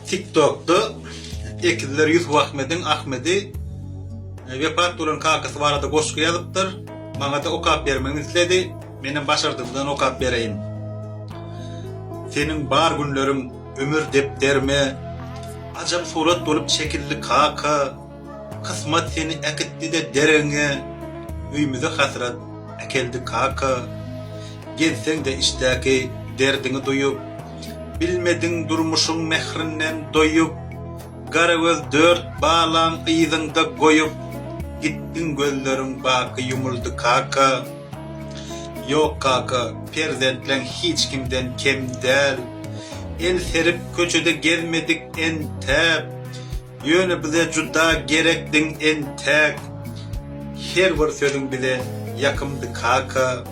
TikTok'da ekizler Yusuf Ahmedi vefat bolan kakasy barada goşgy ýazypdyr. Maňa da okap bermemi istedi. Menem başardymdan okap bereýin. Senin bar günlerin ömür depderme, ajab surat bolup şekilli kaka, kısmat seni ekitdi de derenge, üýümüze hasrat ekeldi kaka. Gelseň de işdäki derdiňi duýup, bilmediň durmuşyň mehrinden doýup, gara göz dört balan ýyzyňda goýup, gitdiň gözleriň baky ýumuldy kaka. Yok kaka, perzentlen hiç kimden kem del. El serip köçede gezmedik en tep. Yönü bize juda gerekdin en tek. Her bir sözün bile yakımdı kaka.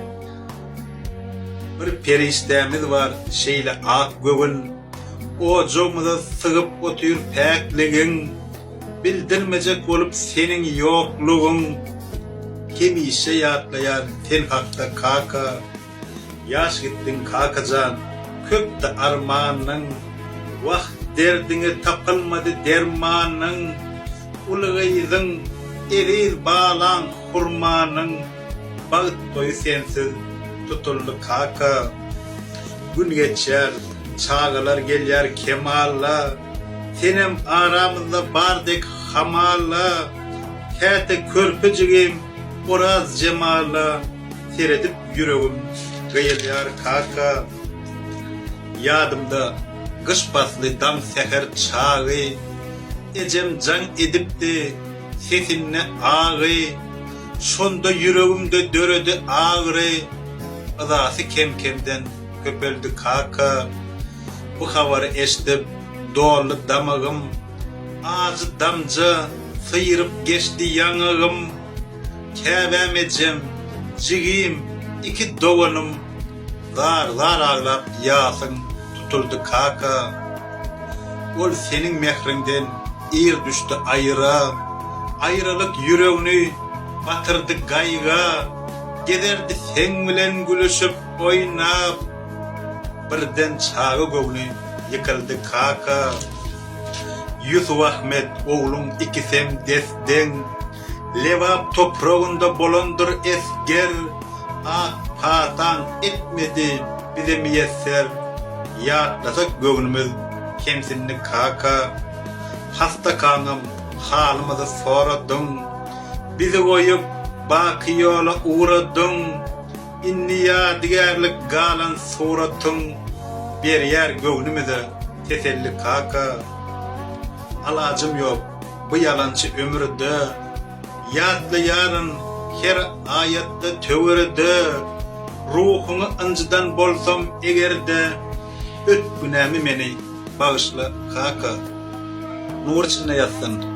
Bir periştemiz var, şeyle ak gögün. O jomuza sığıp otur pekligin. Bildirmecek olup senin yokluğun. Kim işe yatlayar ten hakta kaka. Yaş gittin kakacan, köpte armanın. Vah derdine tapılmadı dermanın. Ulğayızın eriz bağlan hurmanın. Bağıt boyu sensiz tutuldu kaka. Gün geçer, çağlar gelir kemalla. Senem aramızda bardık hamalla. Kete körpücüğüm oraz cemala seyredip yüreğim gıyılıyor kaka. Yadımda kış paslı dam seher çağı, ecem can edip de sesinle ağı, şonda yüreğimde dörödü ağrı, ızası kemkemden köpöldü kaka. Bu havarı eşitip doğru damağım, ağzı damca sıyırıp geçti yanığım. Kevem ecem, jigim, iki doğanım, zar ağlap yasın tutuldu kaka. Ol senin mehrinden ir düştü ayıra, ayrılık yüreğini batırdı gayga. Gederdi sen bilen gülüşüp oynap, birden çağı göğünü yıkıldı kaka. Yusuf Ahmet oğlum ikisem desden, levap toprağında bolandır esger, ak patan etmedi bize miyesser. Yatlasak göğünümüz kemsinli kaka. Hasta kanım halımızı soradın, bizi koyup baki yola uğradın. İnni yadigarlık galan suratın, bir yer göğünümüze teselli kaka. Alacım yok bu yalancı ömürde, yadlı yarın her ayette tövürde. Ruhunu ancıdan bolsam egerde, öt günämi meni bağışla kaka. Nur içinde yatsın.